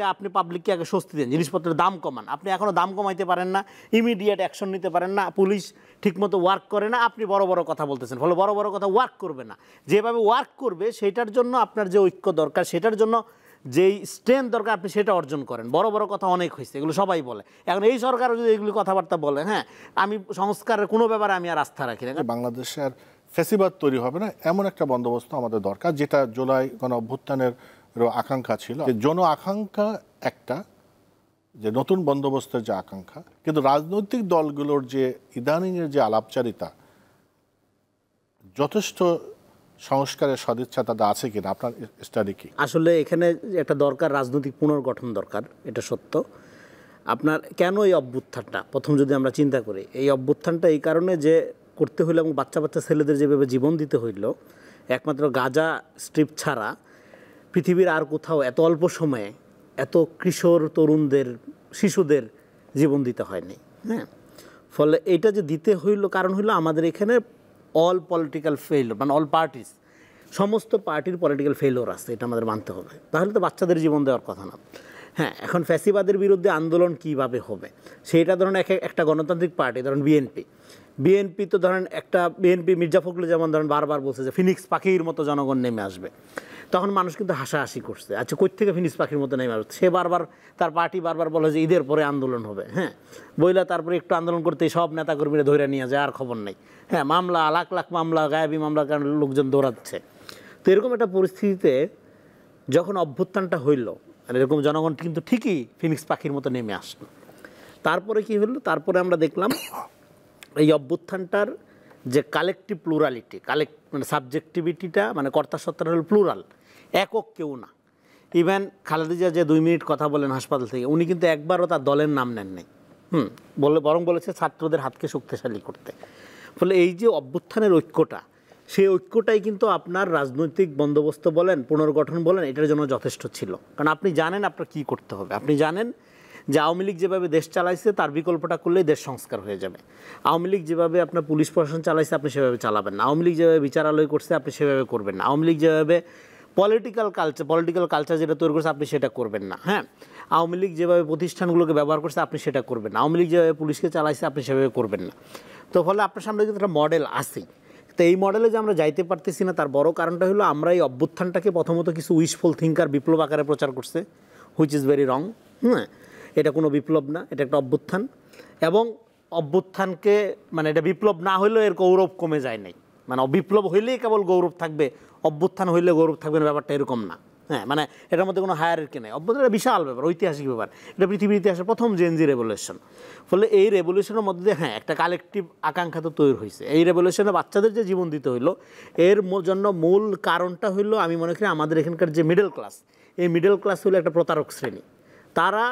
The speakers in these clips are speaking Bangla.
আপনি পাবলিককে আগে স্বস্তি দেন, জিনিসপত্রের দাম কমান। আপনি এখনও দাম কমাইতে পারেন না, ইমিডিয়েট অ্যাকশন নিতে পারেন না, পুলিশ ঠিকমতো ওয়ার্ক করে না, আপনি বড় বড় কথা বলতেছেন, ফলে বড় বড় কথা ওয়ার্ক করবে না। যেভাবে ওয়ার্ক করবে সেটার জন্য আপনার যে ঐক্য দরকার, সেটার জন্য যেই স্ট্রেংথ দরকার আপনি সেটা অর্জন করেন। বড় বড় কথা অনেক হয়েছে, এগুলো সবাই বলে। এখন এই সরকারও যদি এগুলি কথাবার্তা বলে, হ্যাঁ, আমি সংস্কারের কোনো ব্যাপারে আমি আর আস্থা রাখি না। বাংলাদেশের ফ্যাসিবাদ তৈরি হবে না এমন একটা বন্দোবস্ত আমাদের দরকার, যেটা জুলাই গণ অভ্যুত্থানের আকাঙ্ক্ষা ছিল। জন আকাঙ্ক্ষা একটা, যে নতুন বন্দোবস্তের যে আকাঙ্ক্ষা, কিন্তু রাজনৈতিক দলগুলোর যে ইদানিংয়ের যে আলাপচারিতা, যথেষ্ট সংস্কারের সদিচ্ছা তাদের আছে কিনা, আপনার স্টাডি কি? আসলে এখানে একটা দরকার, রাজনৈতিক পুনর্গঠন দরকার, এটা সত্য। আপনার কেন এই অভ্যুত্থানটা, প্রথম যদি আমরা চিন্তা করি, এই অভ্যুত্থানটা এই কারণে যে করতে হইলো, এবং বাচ্চা বাচ্চা ছেলেদের যেভাবে জীবন দিতে হইল, একমাত্র গাজা স্ট্রিপ ছাড়া পৃথিবীর আর কোথাও এত অল্প সময়ে এত কিশোর তরুণদের, শিশুদের জীবন দিতে হয়নি। হ্যাঁ, ফলে এইটা যে দিতে হইল, কারণ হইলো আমাদের এখানে অল পলিটিক্যাল ফেইলিওর, মানে অল পার্টিস, সমস্ত পার্টির পলিটিক্যাল ফেইলিওর আছে, এটা আমাদের মানতে হবে। তাহলে তো বাচ্চাদের জীবন দেওয়ার কথা না। হ্যাঁ, এখন ফ্যাসিবাদের বিরুদ্ধে আন্দোলন কিভাবে হবে, সেইটা ধরেন একটা গণতান্ত্রিক পার্টি, ধরেন বিএনপি তো ধরেন একটা বিএনপি, মির্জা ফখরুল যেমন ধরেন বারবার বলছে যে ফিনিক্স পাখির মতো জনগণ নেমে আসবে, তখন মানুষ কিন্তু হাসাহাসি করছে, আচ্ছা কই থেকে ফিনিক্স পাখির মতো নেমে আসবে। সে বারবার, তার পার্টি বারবার বলে যে ঈদের পরে আন্দোলন হবে। হ্যাঁ, বইলা তারপরে একটু আন্দোলন করতে সব নেতাকর্মীরা ধরে নিয়ে যায়, আর খবর নেই। হ্যাঁ, মামলা, লাখ লাখ মামলা, গায়েবী মামলার কারণে লোকজন দৌড়াচ্ছে। তো এরকম একটা পরিস্থিতিতে যখন অভ্যুত্থানটা হইল, আর এরকম জনগণ কিন্তু ঠিকই ফিনিক্স পাখির মতো নেমে আসলো। তারপরে কি হলো, তারপরে আমরা দেখলাম এই অভ্যুত্থানটার যে কালেকটিভ প্লুরালিটি, মানে সাবজেক্টিভিটিটা, মানে কর্তা সত্তার হল প্লুরাল, একক কেউ না। ইভেন খালেদা জিয়া যে 2 মিনিট কথা বলেন হাসপাতাল থেকে, উনি কিন্তু একবারও তার দলের নাম নেন নাই। বরং বলেছে ছাত্রদের হাতকে শক্তিশালী করতে। ফলে এই যে অভ্যুত্থানের ঐক্যটা, সেই ঐক্যটাই কিন্তু আপনার রাজনৈতিক বন্দোবস্ত বলেন, পুনর্গঠন বলেন, এটার জন্য যথেষ্ট ছিল। কারণ আপনি জানেন আপনার কী করতে হবে। আপনি জানেন যে আওয়ামী লীগ যেভাবে দেশ চালাইছে তার বিকল্পটা করলেই দেশ সংস্কার হয়ে যাবে। আওয়ামী লীগ যেভাবে আপনার পুলিশ প্রশাসন চালাইছে আপনি সেভাবে চালাবেন না। আওয়ামী লীগ যেভাবে বিচারালয় করছে আপনি সেভাবে করবেন না। আওয়ামী লীগ যেভাবে পলিটিক্যাল কালচার যেটা তৈরি করছে আপনি সেটা করবেন না। হ্যাঁ, আওয়ামী লীগ যেভাবে প্রতিষ্ঠানগুলোকে ব্যবহার করছে আপনি সেটা করবেন না। আওয়ামী লীগ যেভাবে পুলিশকে চালাইছে আপনি সেভাবে করবেন না। তো ফলে আপনার সামনে কিন্তু একটা মডেল আসেই। তো এই মডেলে যে আমরা যাইতে পারতেছি না, তার বড় কারণটা হলো আমরা এই অভ্যুত্থানটাকে প্রথমত কিছু উইশফুল থিঙ্কার বিপ্লব আকারে প্রচার করছে, হুইচ ইজ ভেরি রং। হ্যাঁ, এটা কোনো বিপ্লব না, এটা একটা অভ্যুত্থান। এবং অভ্যুত্থানকে, মানে এটা বিপ্লব না হইলেও এর গৌরব কমে যায় নাই, মানে বিপ্লব হইলেই কেবল গৌরব থাকবে, অভ্যুত্থান হইলে গৌরব থাকবে না, ব্যাপারটা এরকম না। হ্যাঁ, মানে এটার মধ্যে কোনো হায়ারার্কি নেই। অভ্যুত্থান একটা বিশাল ব্যাপার, ঐতিহাসিক ব্যাপার, এটা পৃথিবীর ইতিহাসের প্রথম জেনজি রেভলিউশন। ফলে এই রেভলিউশনের মধ্যে দিয়ে হ্যাঁ একটা কালেকটিভ আকাঙ্ক্ষা তো তৈরি হয়েছে। এই রেভলিউশনে বাচ্চাদের যে জীবন দিতে হইলো, এর জন্য মূল কারণটা হইলো, আমি মনে করি আমাদের এখানকার যে মিডল ক্লাস, এই মিডল ক্লাস হলো একটা প্রতারক শ্রেণী। তারা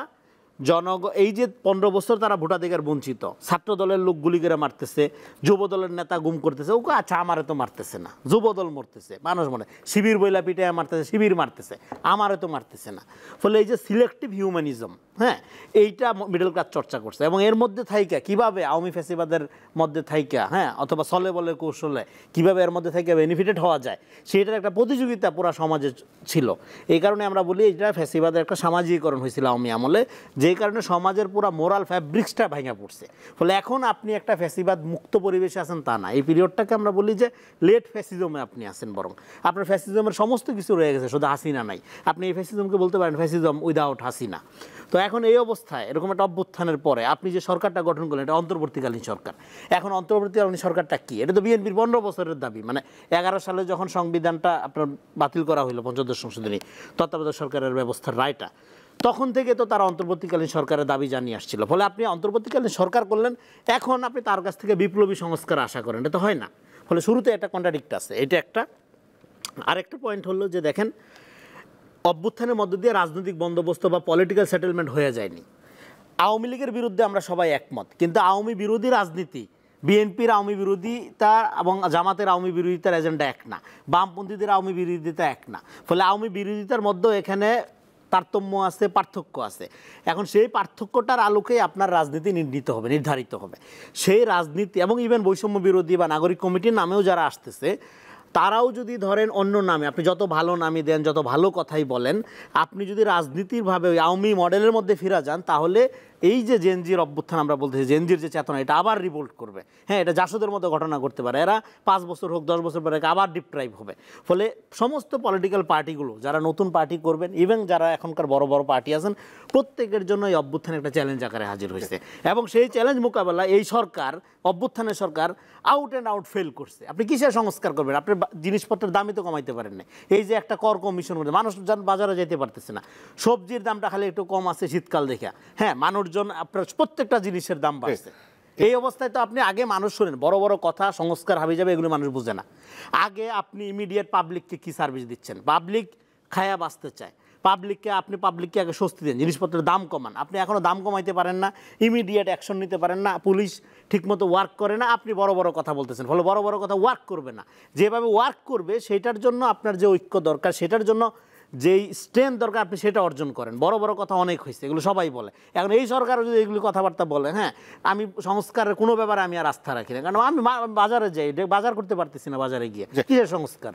এই যে 15 বছর তারা ভোটাধিকার বঞ্চিত, ছাত্র দলের লোক গুলি করে মারতেছে, যুব দলের নেতা গুম করতেছে, ওকে আচ্ছা আমারে তো মারতেছে না, যুব দল মরতেছে, মানুষ মনে শিবির বইলা পিটায় মারতেছে, শিবির মারতেছে, আমারে তো মারতেছে না। ফলে এই যে সিলেক্টিভ হিউম্যানিজম, হ্যাঁ, এইটা মিডল ক্লাস চর্চা করছে। এবং এর মধ্যে থাইকা কীভাবে আওয়ামী ফ্যাসিবাদের মধ্যে থাইকা, হ্যাঁ, অথবা ছলে বলে কৌশলে কীভাবে এর মধ্যে থাইকা বেনিফিটেড হওয়া যায়, সেটার একটা প্রতিযোগিতা পুরো সমাজে ছিল। এই কারণে আমরা বলি এটা ফ্যাসিবাদের একটা সামাজিকীকরণ হয়েছিল আওয়ামী আমলে, যেই কারণে সমাজের পুরো মোরাল ফ্যাব্রিক্সটা ভেঙে পড়ছে। ফলে এখন আপনি একটা ফ্যাসিবাদ মুক্ত পরিবেশে আছেন তা না, এই পিরিয়ডটাকে আমরা বলি যে লেট ফ্যাসিজমে আপনি আছেন। বরং আপনার ফ্যাসিজমের সমস্ত কিছু রয়ে গেছে, শুধু হাসিনা নাই। আপনি এই ফ্যাসিজমকে বলতে পারেন ফ্যাসিজম উইদাউট হাসিনা। তো এখন এই অবস্থায় এরকম একটা অভ্যুত্থানের পরে আপনি যে সরকারটা গঠন করলেন, এটা অন্তর্বর্তীকালীন সরকার। এখন অন্তর্বর্তীকালীন সরকারটা কি? এটা তো বিএনপির 15 বছরের দাবি। মানে 11 সালে যখন সংবিধানটা আপনার বাতিল করা হইলো, পঞ্চদশ সংশোধনী তত্ত্বাবধায়ক সরকারের ব্যবস্থার রায়টা, তখন থেকে তো তারা অন্তর্বর্তীকালীন সরকারের দাবি জানিয়ে আসছিল। ফলে আপনি অন্তর্বর্তীকালীন সরকার করলেন, এখন আপনি তার কাছ থেকে বিপ্লবী সংস্কার আশা করেন, এটা তো হয় না। ফলে শুরুতে একটা কন্ট্রাডিক্ট আছে, এটা একটা। আরেকটা পয়েন্ট হলো যে দেখেন, অভ্যুত্থানের মধ্য দিয়ে রাজনৈতিক বন্দোবস্ত বা পলিটিক্যাল সেটেলমেন্ট হয়ে যায়নি। আওয়ামী লীগের বিরুদ্ধে আমরা সবাই একমত, কিন্তু আওয়ামী বিরোধী রাজনীতি, বিএনপির আওয়ামী বিরোধিতা এবং জামাতের আওয়ামী বিরোধিতার এজেন্ডা এক না, বামপন্থীদের আওয়ামী বিরোধিতা এক না। ফলে আওয়ামী বিরোধিতার মধ্যেও এখানে তারতম্য আছে, পার্থক্য আছে। এখন সেই পার্থক্যটার আলোকেই আপনার রাজনীতি নির্ধারিত হবে। সেই রাজনীতি এবং ইভেন বৈষম্য বিরোধী বা নাগরিক কমিটির নামেও যারা আসতেছে, তারাও যদি ধরেন অন্য নামে, আপনি যত ভালো নামই দেন, যত ভালো কথাই বলেন, আপনি যদি রাজনীতিরভাবে ওই আওয়ামী মডেলের মধ্যে ফিরে যান, তাহলে এই যে জেনজির অভ্যুত্থান আমরা বলতেছি, জেনজির যে চেতনা, এটা আবার রিভোল্ট করবে। হ্যাঁ, এটা জাসদের মতো ঘটনা করতে পারে, এরা 5 বছর হোক 10 বছর পরে আবার ডিপ্রাইভ হবে। ফলে সমস্ত পলিটিক্যাল পার্টিগুলো যারা নতুন পার্টি করবেন, ইভেন যারা এখনকার বড় বড় পার্টি আছেন, প্রত্যেকের জন্য এই অভ্যুত্থান একটা চ্যালেঞ্জ আকারে হাজির হয়েছে। এবং সেই চ্যালেঞ্জ মোকাবেলা এই সরকার, অভ্যুত্থানের সরকার আউট অ্যান্ড আউট ফেল করছে। আপনি কিসের সংস্কার করবেন? আপনি জিনিসপত্রের দামই তো কমাইতে পারেন না। এই যে একটা কর কমিশন করছে, মানুষ বাজারে যেতে পারতেছে না, সবজির দামটা খালি একটু কম আছে শীতকাল দেখে, হ্যাঁ মানুষজন আপনার প্রত্যেকটা জিনিসের দাম বাড়ছে। এই অবস্থায় তো আপনি আগে মানুষ শোনেন, বড় বড় কথা সংস্কার হাবি যাবে, এগুলো মানুষ বুঝে না। আগে আপনি ইমিডিয়েট পাবলিককে কি সার্ভিস দিচ্ছেন? পাবলিক খায়া বাঁচতে চায়, পাবলিককে আগে স্বস্তি দেন, জিনিসপত্রের দাম কমান। আপনি এখনও দাম কমাইতে পারেন না, ইমিডিয়েট অ্যাকশন নিতে পারেন না, পুলিশ ঠিকমতো ওয়ার্ক করে না, আপনি বড় বড় কথা বলতেছেন। ফলে বড় বড় কথা ওয়ার্ক করবে না। যেভাবে ওয়ার্ক করবে সেটার জন্য আপনার যে ঐক্য দরকার, সেটার জন্য যেই স্ট্রেংথ দরকার, আপনি সেটা অর্জন করেন। বড় বড় কথা অনেক হয়েছে, এগুলো সবাই বলে। এখন এই সরকারও যদি এগুলো কথাবার্তা বলে, হ্যাঁ আমি সংস্কারের কোনো ব্যাপারে আমি আর আস্থা রাখি না, কারণ আমি বাজারে যাই, বাজার করতে পারতেছি না, বাজারে গিয়ে কিসের সংস্কার?